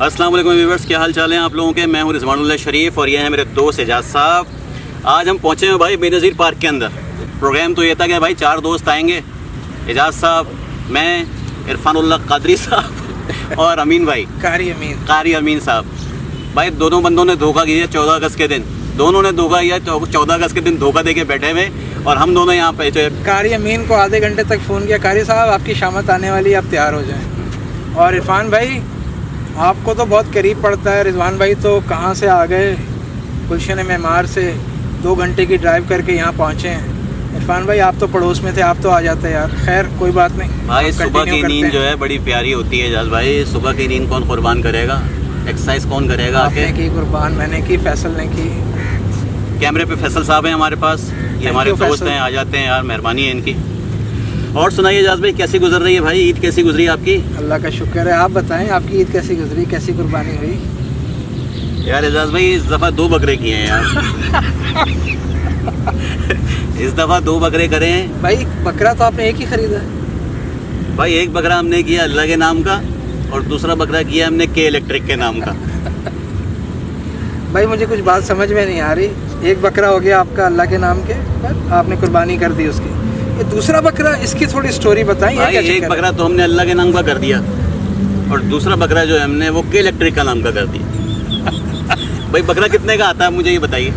अस्सलाम वालेकुम व्यूअर्स, क्या हाल चाल हैं आप लोगों के। मैं हूं रिजवानुल्लाह शरीफ और ये हैं मेरे दोस्त एजाज साहब। आज हम पहुंचे हैं भाई बेनज़ीर पार्क के अंदर। प्रोग्राम तो ये था कि भाई 4 दोस्त आएंगे, एजाज साहब, मैं, इरफानुल्लाह कादरी साहब और अमीन भाई, कारी अमीन साहब। भाई दोनों बंदों ने धोखा किया 14 अगस्त के दिन। दोनों ने धोखा किया 14 अगस्त के दिन, धोखा दे के बैठे हुए और हम दोनों यहाँ पे। कारी अमीन को आधे घंटे तक फ़ोन किया, कारी साहब आपकी शामत आने वाली है, आप तैयार हो जाएं। और इरफान भाई आपको तो बहुत करीब पड़ता है, रिजवान भाई तो कहाँ से आ गए, गुलशन मेमार से 2 घंटे की ड्राइव करके यहाँ पहुँचे हैं। इरफान भाई आप तो पड़ोस में थे, आप तो आ जाते यार। खैर कोई बात नहीं भाई, सुबह की नींद जो है बड़ी प्यारी होती है एजाज भाई। सुबह की नींद कौन कुर्बान करेगा, एक्सरसाइज कौन करेगा। आपने की कुर्बान, मैंने की, फैसल ने की। कैमरे पे फैसल साहब हैं हमारे पास, ये हमारे दोस्त हैं, आ जाते हैं यार, मेहरबानी है इनकी। और सुनाइए एजाज भाई, कैसी गुजर रही है भाई, ईद कैसी गुजरी आपकी। अल्लाह का शुक्र है, आप बताएं आपकी ईद कैसी गुजरी, कैसी कुर्बानी हुई। यार एजाज भाई इस दफ़ा 2 बकरे किए हैं यार इस दफ़ा 2 बकरे करे हैं भाई। बकरा तो आपने एक ही खरीदा है भाई। एक बकरा हमने किया अल्लाह के नाम का और दूसरा बकरा किया हमने के इलेक्ट्रिक के नाम का। भाई मुझे कुछ बात समझ में नहीं आ रही। एक बकरा हो गया आपका अल्लाह के नाम के पर, आपने कुर्बानी कर दी उसकी। ये दूसरा बकरा, इसकी थोड़ी स्टोरी बताएं। एक बकरा तो हमने अल्लाह के नाम का कर दिया और दूसरा बकरा जो है हमने वो के इलेक्ट्रिक का नाम का कर दिया। भाई बकरा कितने का आता है मुझे ये बताइए।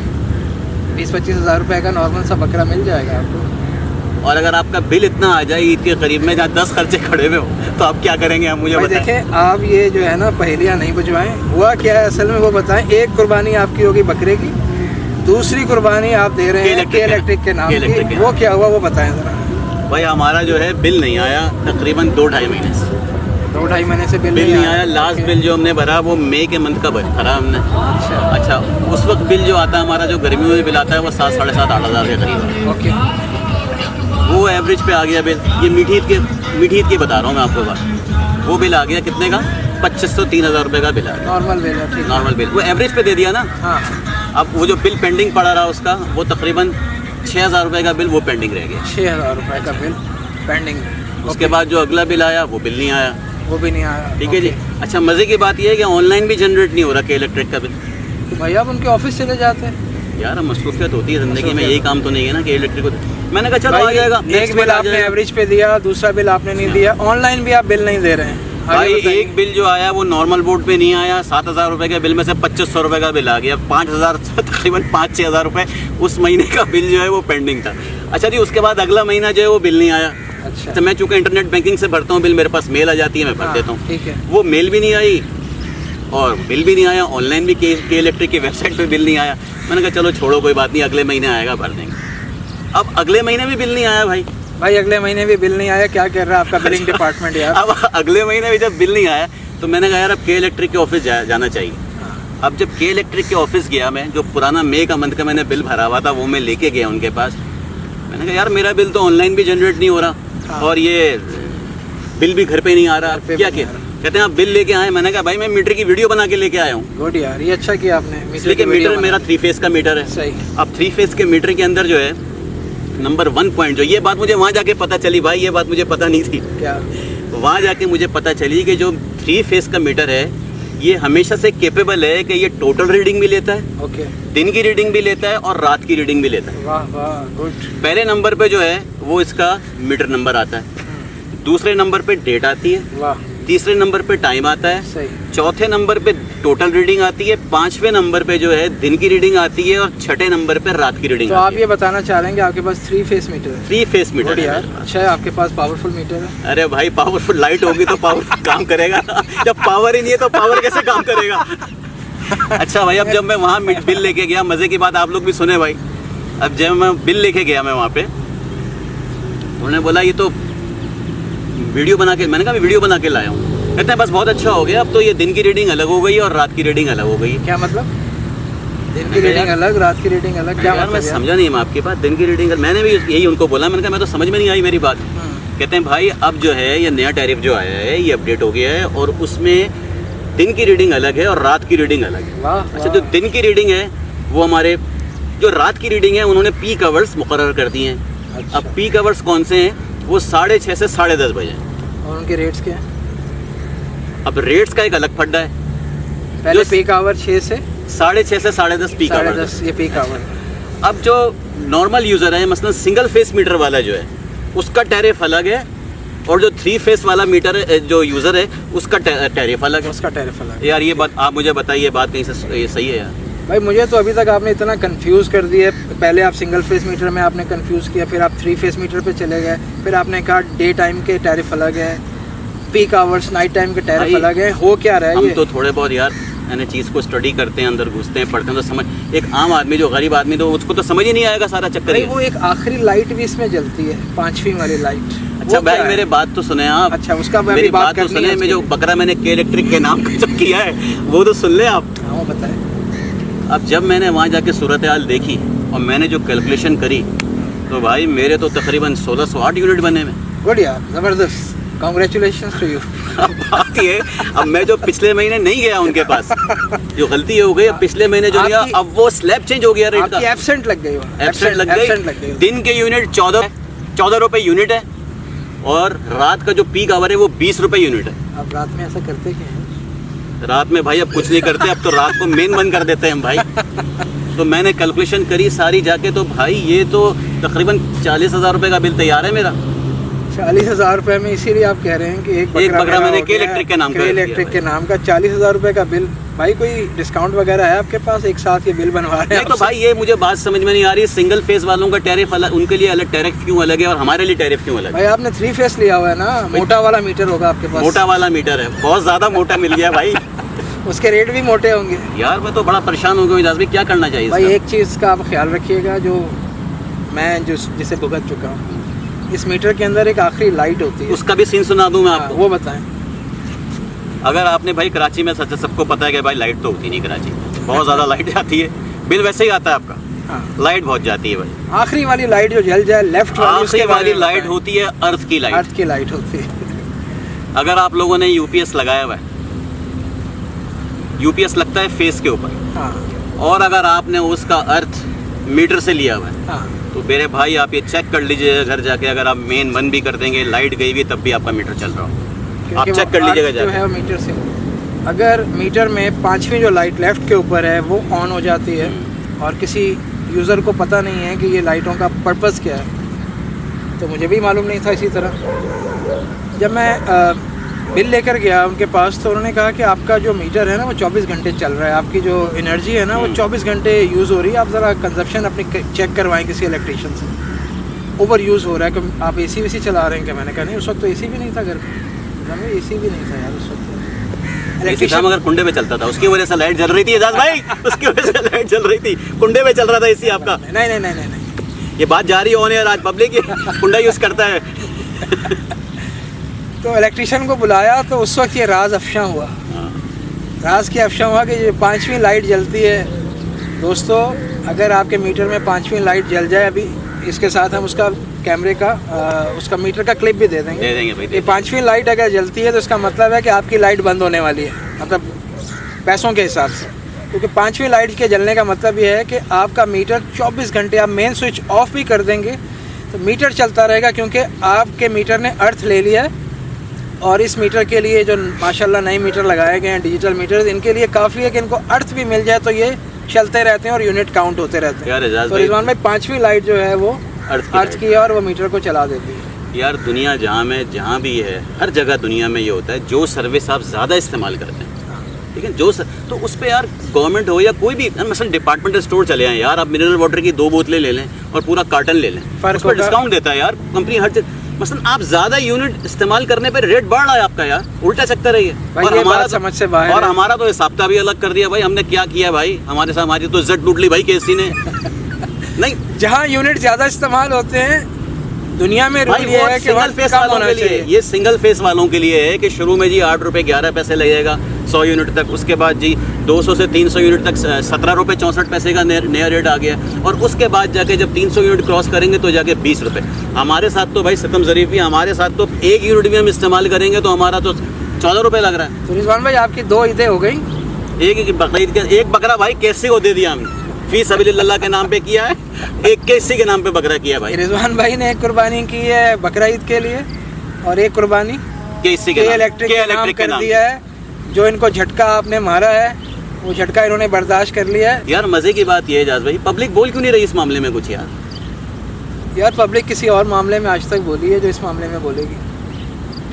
20-25 हज़ार रुपये का नॉर्मल सा बकरा मिल जाएगा आपको। और अगर आपका बिल इतना आ जाए ईद के करीब में, जहाँ 10 खर्चे खड़े हुए हो, तो आप क्या करेंगे आप मुझे बताएं। देखें आप ये जो है ना पहेलियाँ नहीं बुझवाएं, हुआ क्या है असल में वो बताएं। एक कुर्बानी आपकी होगी बकरे की, दूसरी कुर्बानी आप दे रहे हैं के इलेक्ट्रिक के नाम की, वो क्या हुआ वो बताएं ज़रा। भाई हमारा जो है बिल नहीं आया तकरीबन 2-2.5 महीने से। 2-2.5 महीने से बिल नहीं आया। लास्ट बिल जो हमने भरा वो मई के मंथ का भरा हमने। अच्छा उस वक्त बिल जो आता है हमारा, जो गर्मियों में बिल आता है वो 7-7.5-8 हज़ार के करीब। ओके, वो एवरेज पे आ गया बिल। ये मीठी ईद के बता रहा हूँ मैं आपको बात। वो बिल आ गया कितने का, 2500-3 हज़ार रुपये का बिल आ गया। नॉर्मल बिल है, ठीक। नॉर्मल बिल वो एवरेज पे दे दिया ना। हाँ। अब वो जो बिल पेंडिंग पड़ा रहा उसका, वो तकरीबन 6,000 रुपये का बिल वो पेंडिंग रह गया। 6,000 रुपये का बिल पेंडिंग। उसके बाद जो अगला बिल आया वो बिल नहीं आया। वो भी नहीं आया, ठीक है जी। अच्छा मज़े की बात यह है कि ऑनलाइन भी जनरेट नहीं हो रहा के इलेक्ट्रिक का बिल। तो भाई आप उनके ऑफिस चले जाते हैं यार। हम मसरूफियत होती है ज़िंदगी में, यही काम तो नहीं है ना कि इलेक्ट्रिक को। मैंने कहा चलो आ जाएगा। एक बिल आपने एवरेज पे दिया, दूसरा बिल आपने नहीं दिया, ऑनलाइन भी आप बिल नहीं दे रहे हैं भाई। एक बिल जो आया वो नॉर्मल बोर्ड पे नहीं आया। 7,000 रुपये के बिल में से 2500 रुपये का बिल आ गया। 5,000 तकरीबन 5-6 हज़ार रुपये उस महीने का बिल जो है वो पेंडिंग था। अच्छा जी, उसके बाद अगला महीना जो है वो बिल नहीं आया। अच्छा मैं चूँकि इंटरनेट बैंकिंग से भरता हूँ बिल, मेरे पास मेल आ जाती है, मैं भर देता हूँ। ठीक है। वो मेल भी नहीं आई और बिल भी नहीं आया। ऑनलाइन भी के इलेक्ट्रिक की वेबसाइट पे बिल नहीं आया। मैंने कहा चलो छोड़ो कोई बात नहीं, अगले महीने आएगा, भर देंगे। अब अगले महीने भी बिल नहीं आया भाई। अगले महीने भी बिल नहीं आया, क्या कर रहा है आपका बिलिंग डिपार्टमेंट यार। अब अगले महीने भी जब बिल नहीं आया तो मैंने कहा यार अब के इलेक्ट्रिक के ऑफिस जाना चाहिए। अब जब के इलेक्ट्रिक के ऑफिस गया मैं, जो पुराना मई का मंथ का मैंने बिल भरा हुआ था वो मैं लेके गया उनके पास। मैंने कहा यार मेरा बिल तो ऑनलाइन भी जनरेट नहीं हो रहा और ये बिल भी घर पे नहीं आ रहा, क्या कहते हैं आप बिल लेके आए। मैंने कहा भाई मैं मीटर की वीडियो बना के लेके आया हूँ। गुड यार, ये अच्छा किया आपने। इसलिए कि मीटर मेरा 3 फेज का मीटर है। सही। अब 3 फेज के मीटर के अंदर जो है नंबर 1 पॉइंट, जो ये बात मुझे वहाँ जाके पता चली भाई, ये बात मुझे पता नहीं थी। क्या? वहाँ जाके मुझे पता चली कि जो 3 फेज का मीटर है ये हमेशा से कैपेबल है कि ये टोटल रीडिंग भी लेता है। ओके। दिन की रीडिंग भी लेता है और रात की रीडिंग भी लेता है। वाह वाह, गुड। पहले नंबर पे जो है वो इसका मीटर नंबर आता है, दूसरे नंबर पे डेट आती है, वाह, तीसरे नंबर पे टाइम आता है, सही, चौथे नंबर पे टोटल रीडिंग आती है, 5वें नंबर पे जो है दिन की रीडिंग आती है और 6ठे नंबर पे रात की रीडिंग तो आती है। आप ये बताना चाह रहे हैं कि आपके पास 3 फेस मीटर है। 3 फेस मीटर है यार, अच्छा है आपके पास पावरफुल मीटर है। अरे भाई पावरफुल लाइट होगी तो पावर काम करेगा ना। जब पावर ही नहीं है तो पावर कैसे काम करेगा। अच्छा भाई, अब जब मैं वहाँ बिल लेके गया, मज़े की बात आप लोग भी सुने भाई। अब जब मैं बिल लेके गया मैं वहाँ पे, उन्होंने बोला ये तो वीडियो बना के, मैंने कहा मैं वीडियो बना के लाया हूँ। कहते हैं बस बहुत अच्छा हो गया, अब तो ये दिन की रीडिंग अलग हो गई और रात की रीडिंग अलग हो गई। क्या मतलब? दिन की रीडिंग अलग, रात की रीडिंग अलग, क्या मतलब? मैं समझा नहीं मैं आपकी बात। दिन की रीडिंग मैंने भी यही उनको बोला, मैंने कहा मैं तो समझ में नहीं आई मेरी बात। कहते हैं भाई अब जो है ये नया टैरिफ जो आया है ये अपडेट हो गया है और उसमें दिन की रीडिंग अलग है और रात की रीडिंग अलग है। अच्छा जो दिन की रीडिंग है वो हमारे, जो रात की रीडिंग है उन्होंने पीक आवर्स मुकर्रर कर दिए हैं। अच्छा। अब पीक आवर्स कौन से हैं? वो 6:30 से 10:30 बजे। और उनके रेट्स क्या हैं? अब रेट्स का एक अलग फड्डा है। पहले पीक आवर 6 से 6:30 से 10:30 पीक आवर। 10:30 ये पीक आवर। अब जो नॉर्मल यूज़र है, मसलन सिंगल फेस मीटर वाला जो है, उसका टैरिफ अलग है, और जो 3 फेस वाला मीटर है, जो यूज़र है, उसका टैरिफ अलग है। उसका टैरिफ अलग है। यार ये बात आप मुझे बताइए, बात कहीं से ये सही है यार? भाई मुझे तो अभी तक आपने इतना कंफ्यूज कर दिया। पहले आप सिंगल फेस मीटर में आपने कंफ्यूज किया, फिर आप 3 फेस मीटर पे चले गए, फिर आपने कहा डे टाइम के टैरिफ अलग है, पीक आवर्स नाइट टाइम के टैरिफ अलग है। हो क्या रहा है हम ये? तो थोड़े बहुत यार यानी चीज़ को स्टडी करते हैं, अंदर घुसते हैं, पढ़ते हैं, तो समझ, एक आम आदमी जो गरीब आदमी, तो उसको तो समझ ही नहीं आएगा सारा चक्कर भाई ये। वो एक आखिरी लाइट भी इसमें जलती है, 5वीं वाली लाइट। अच्छा वो क्या भाई है? मेरे बात तो सुने आप। अच्छा उसका मैं मेरी भी बात बात तो करनी सुने, है मैं जो उसके बकरा मैंने के इलेक्ट्रिक के नाम का जो किया है वो तो सुन ले आप। लिए। हाँ वो बताएं। अब जब मैंने वहाँ जाके सूरत हाल देखी और मैंने जो कैलकुलेशन करी, तो भाई मेरे तो तकरीबन 1608 यूनिट बने में। गुड यार, ज़बरदस्त, कॉन्ग्रेचुलेशंस टू यू। अब बात ये, अब मैं जो पिछले महीने नहीं गया उनके पास, जो गलती ये हो गई, अब पिछले महीने जो गया, अब वो स्लैब चेंज हो गया रेट आपकी का। एब्सेंट लग गई हो। एब्सेंट लग गई। गई। दिन के यूनिट 14 रुपए यूनिट है, और रात का जो पीक आवर है वो 20 रुपए यूनिट है। आप रात में ऐसा करते क्या हैं? रात में भाई अब कुछ नहीं करते, अब तो रात को मेन बंद कर देते हैं हम भाई। तो मैंने कैलकुलेशन करी सारी जाके, तो भाई ये तो तकरीबन 40,000 रुपए का बिल तैयार है मेरा। 40,000 रुपए में, इसीलिए आप कह रहे हैं कि एक बकरा बकरा मैंने हो के गया, इलेक्ट्रिक के नाम के का इलेक्ट्रिक किया के नाम का 40,000 रुपए का बिल। भाई कोई डिस्काउंट वगैरह है आपके पास? एक साथ ये बिल बनवा रहे नहीं हैं तो भाई ये मुझे बात समझ में नहीं आ रही, सिंगल फेस वालों का टैरिफ अलग, उनके लिए अलग टैरिफ क्यों अलग है और हमारे लिए टैरिफ क्यों अलग भाई है? आपने 3 फेस लिया हुआ है ना, मोटा वाला मीटर होगा आपके पास। मोटा वाला मीटर है, बहुत ज्यादा मोटा मिल गया भाई। उसके रेट भी मोटे होंगे। यार मैं तो बड़ा परेशान हो गया हूँ, इजाज़ भाई क्या करना चाहिए भाई इसका? एक चीज़ का आप ख्याल रखिएगा, जो मैं जिसे भुगत चुका हूँ, इस मीटर के अंदर एक आखिरी लाइट होती है। उसका भी सीन सुना दूं मैं हाँ, आपको। वो बताएं। अगर आपने भाई कराची में, सच सबको पता है कि भाई लाइट तो होती नहीं कराची में, बहुत ज़्यादा लाइट जाती है, बिल वैसे ही आता है आपका, हाँ, लाइट बहुत जाती है भाई। आखिरी वाली लाइट जो जल जाए लेफ्ट वाली, आखिरी उसके बारे वाली में लाइट बताएं। होती है अर्थ की लाइट। अर्थ की लाइट होती है। अगर आप लोगों ने यूपीएस लगाया हुआ है, यूपीएस लगता है फेस के ऊपर, हाँ और अगर आपने उसका अर्थ मीटर से लिया हुआ है, हाँ। तो मेरे भाई आप ये चेक कर लीजिए घर जाके, अगर आप मेन बंद भी कर देंगे, लाइट गई भी, तब भी आपका मीटर चल रहा हो। आप क्योंकि चेक वो कर लीजिएगा अर्थ जो जाके। है वो मीटर से, अगर मीटर में 5वीं जो लाइट लेफ्ट के ऊपर है वो ऑन हो जाती है, और किसी यूज़र को पता नहीं है कि ये लाइटों का पर्पस क्या है, तो मुझे भी मालूम नहीं था। इसी तरह जब मैं बिल लेकर गया उनके पास, तो उन्होंने कहा कि आपका जो मीटर है ना वो 24 घंटे चल रहा है, आपकी जो एनर्जी है ना वो 24 घंटे यूज़ हो रही है, आप ज़रा कंजप्शन अपनी चेक करवाएं किसी इलेक्ट्रिशियन से, ओवर यूज़ हो रहा है। कि आप एसी वेसी चला रहे हैं क्या? मैंने कहा नहीं, उस वक्त तो एसी भी नहीं था घर में, एसी भी नहीं था यार उस वक्त। इलेक्ट्रिशियन अगर कुंडे पे चलता था, उसकी वजह से लाइट जल रही थी एजाज भाई, उसकी वजह से लाइट जल रही थी, कुंडे पे चल रहा था एसी आपका। नहीं नहीं नहीं नहीं नहीं। ये बात जा रही है ऑन एयर, आज पब्लिक कुंडा यूज़ करता है। तो इलेक्ट्रिशियन को बुलाया, तो उस वक्त ये राज अफशा हुआ। राज की अफशा हुआ कि ये 5वीं लाइट जलती है। दोस्तों अगर आपके मीटर में 5वीं लाइट जल जाए, अभी इसके साथ हम उसका कैमरे का उसका मीटर का क्लिप भी दे देंगे। दे देंगे भाई, ये 5वीं लाइट अगर जलती है तो इसका मतलब है कि आपकी लाइट बंद होने वाली है, मतलब पैसों के हिसाब से। क्योंकि 5वीं लाइट के जलने का मतलब ये है कि आपका मीटर 24 घंटे, आप मेन स्विच ऑफ भी कर देंगे तो मीटर चलता रहेगा, क्योंकि आपके मीटर ने अर्थ ले लिया है। और इस मीटर के लिए जो माशाल्लाह नए मीटर लगाए गए हैं, डिजिटल मीटर, इनके लिए काफ़ी है कि इनको अर्थ भी मिल जाए तो ये चलते रहते हैं और यूनिट काउंट होते रहते यार हैं। एजाज तो भाई, रिजवान भाई 5वीं लाइट जो है वो अर्थ अर्थ की है और वो मीटर को चला देती है। यार दुनिया जहाँ भी है, हर जगह दुनिया में ये होता है, जो सर्विस आप ज़्यादा इस्तेमाल करते हैं, ठीक है, तो उस पर यार गवर्नमेंट हो या कोई भी, मसलन डिपार्टमेंटल स्टोर चले आए यार, आप मिनरल वाटर की 2 बोतलें ले लें और पूरा कार्टन ले लें, उस पर डिस्काउंट देता है यार कंपनी हर चीज। मसलन आप ज़्यादा यूनिट इस्तेमाल करने पर रेट बढ़ रहा है आपका यार, उल्टा चक्कर है ये। और हमारा समझ से बाहर और हमारा तो हिसाब का भी अलग कर दिया भाई, हमने क्या किया भाई, हमारे साथ हमारी तो इज्जत लूट ली भाई केसी ने। नहीं, जहाँ यूनिट ज़्यादा इस्तेमाल होते हैं दुनिया में रूल ये है कि सिंगल फेस वालों के लिए, ये सिंगल फेस वालों के लिए है कि शुरू में जी 8 रुपये 11 पैसे लगेगा 100 यूनिट तक, उसके बाद जी 200 से 300 यूनिट तक 17 रुपये 64 पैसे का नया रेट आ गया, और उसके बाद जाके जब 300 यूनिट क्रॉस करेंगे तो जाके 20 रुपये। हमारे साथ तो भाई सितम ज़रीफ भी, हमारे साथ तो 1 यूनिट भी हम इस्तेमाल करेंगे तो हमारा तो 14 रुपये लग रहा है। तो रिजवान भाई आपकी 2 ईदें हो गई। एक बकरा भाई कैसे को दे दिया हमने, फी सबीलिल्लाह के नाम पे किया है, एक केसी के नाम पे बकरा किया भाई। रिजवान भाई ने एक कुर्बानी की है बकरा ईद के लिए, और एक कुर्बानी केसी के इलेक्ट्रिक के नाम कर दिया है। जो इनको झटका आपने मारा है वो झटका इन्होंने बर्दाश्त कर लिया है। यार मजे की बात ये है एजाज भाई, पब्लिक बोल क्यों नहीं रही इस मामले में कुछ यार? यार पब्लिक किसी और मामले में आज तक बोली है जो इस मामले में बोलेगी।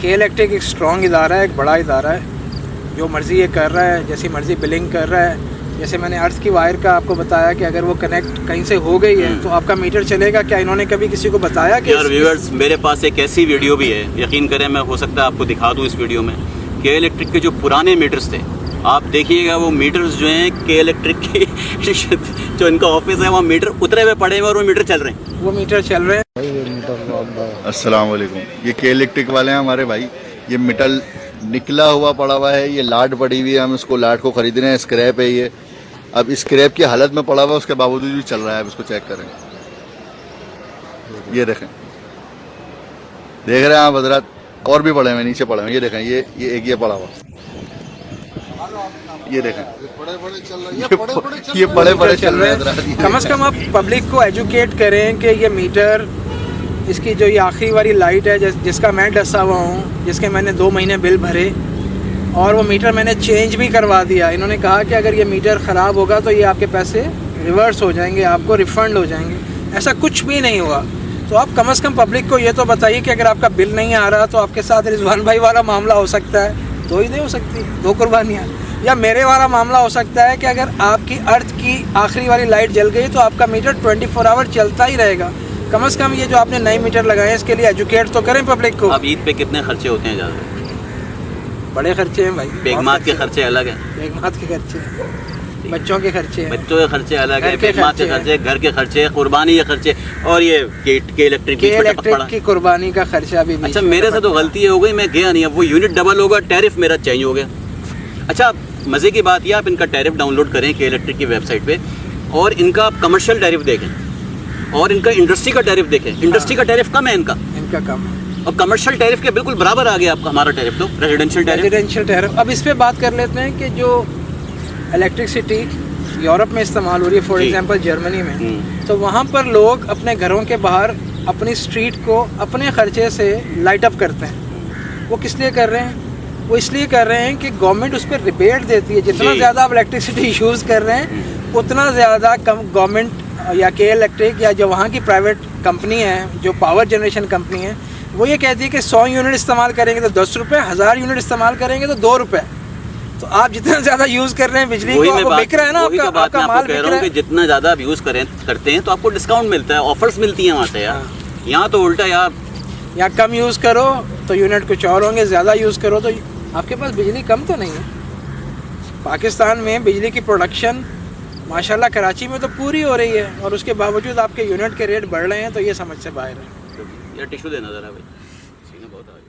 के इलेक्ट्रिक एक स्ट्रॉन्ग इदारा है, एक बड़ा इदारा है, जो मर्ज़ी ये कर रहा है, जैसी मर्ज़ी बिलिंग कर रहा है। जैसे मैंने अर्थ की वायर का आपको बताया कि अगर वो कनेक्ट कहीं से हो गई है तो आपका मीटर चलेगा। क्या इन्होंने कभी किसी को बताया कि यार व्यूअर्स, मेरे पास एक ऐसी वीडियो भी है, यकीन करें मैं हो सकता है आपको दिखा दूँ इस वीडियो में। के इलेक्ट्रिक के जो पुराने मीटर्स थे, आप देखिएगा वो मीटर्स जो हैं के इलेक्ट्रिक के जो इनका ऑफिस है वहाँ मीटर उतरे हुए पड़े हुए और वो मीटर चल रहे हैं। वो मीटर चल रहे हैं। अस्सलाम वालेकुम। ये के इलेक्ट्रिक वाले हैं हमारे भाई। ये मीटर निकला हुआ पड़ा हुआ है, ये लाट पड़ी हुई है, हम इसको लाट को खरीद रहे हैं। स्क्रैप है ये, अब स्क्रैप की हालत में पड़ा हुआ है, उसके बावजूद भी चल रहा है। अब इसको चेक करें, ये देखें, देख रहे हैं आप हजरात, और भी पड़े हुए नीचे पड़े हुए। ये देखें, ये एक ये पड़ा हुआ, ये देखें, ये बड़े बड़े चल रहे हैं। कम से कम आप पब्लिक को एजुकेट करें कि ये मीटर, इसकी जो ये आखिरी वाली लाइट है जिसका मैं डसा हुआ हूँ, जिसके मैंने 2 महीने बिल भरे और वो मीटर मैंने चेंज भी करवा दिया। इन्होंने कहा कि अगर ये मीटर ख़राब होगा तो ये आपके पैसे रिवर्स हो जाएंगे, आपको रिफ़ंड हो जाएंगे। ऐसा कुछ भी नहीं हुआ। तो आप कम से कम पब्लिक को ये तो बताइए कि अगर आपका बिल नहीं आ रहा तो आपके साथ रिजवान भाई वाला मामला हो सकता है, 2 ही नहीं हो सकती, 2 कुर्बानियाँ। या मेरे वाला मामला हो सकता है कि अगर आपकी अर्थ की आखिरी वाली लाइट जल गई तो आपका मीटर 24 आवर चलता ही रहेगा। कम से कम ये जो आपने नए मीटर लगाए हैं इसके लिए एजुकेट तो करें पब्लिक को। अब ईद पे कितने खर्चे होते हैं ज़्यादा? बड़े खर्चे हैं भाई, बेगमात के खर्चे अलग हैं, बेगमात के खर्चे हैं, बच्चों के खर्चे हैं, बच्चों के खर्चे अलग है, घर के बेगमात के खर्चे खर्चे, घर के खर्चे, कुर्बानी के खर्चे, और ये के इलेक्ट्रिक के इलेक्ट्रिक की कुर्बानी का खर्चा भी। अच्छा मेरे से तो गलती हो गई, मैं गया नहीं, अब वो यूनिट डबल होगा, टैरिफ मेरा चेंज हो गया। अच्छा मज़े की बात ये, आप इनका टैरिफ डाउनलोड करें के इलेक्ट्रिक की वेबसाइट पे, और इनका आप कमर्शियल टैरिफ देखें और इनका इंडस्ट्री का टैरिफ देखें। इंडस्ट्री का टैरिफ कम है इनका कम है, और कमर्शियल टैरिफ के बिल्कुल बराबर आ गया आपका हमारा टैरिफ, तो रेजिडेंशियल टैरिफ। अब इस पे बात कर लेते हैं कि जो इलेक्ट्रिसिटी यूरोप में इस्तेमाल हो रही है, फॉर एग्जांपल जर्मनी में, तो वहाँ पर लोग अपने घरों के बाहर अपनी स्ट्रीट को अपने खर्चे से लाइट अप करते हैं। वो किस लिए कर रहे हैं? वो इसलिए कर रहे हैं कि गवर्नमेंट उस पर रिबेट देती है। जितना ज़्यादा आप इलेक्ट्रिसिटी यूज़ कर रहे हैं उतना ज़्यादा कम गवर्नमेंट या के इलेक्ट्रिक या जो वहाँ की प्राइवेट कंपनी है, जो पावर जनरेशन कंपनी है, वो ये कहती है कि 100 यूनिट इस्तेमाल करेंगे तो 10 रुपये, 1000 यूनिट इस्तेमाल करेंगे तो 2 रुपये। तो आप जितना ज़्यादा यूज़ कर रहे हैं बिजली को, आपको बिक रहा है ना, आपका माल बिक रहा है। जितना ज़्यादा आप यूज़ करते हैं तो आपको डिस्काउंट मिलता है, ऑफर्स मिलती हैं वहाँ से यार। यहाँ तो उल्टा यार, यहाँ कम यूज़ करो तो यूनिट कुछ और होंगे, ज़्यादा यूज़ करो तो आपके पास बिजली कम तो नहीं है। पाकिस्तान में बिजली की प्रोडक्शन माशाल्लाह कराची में तो पूरी हो रही है और उसके बावजूद आपके यूनिट के रेट बढ़ रहे हैं, तो ये समझ से बाहर है। यार टिश्यू देना ज़रा भाई, सीना बहुत आ गया।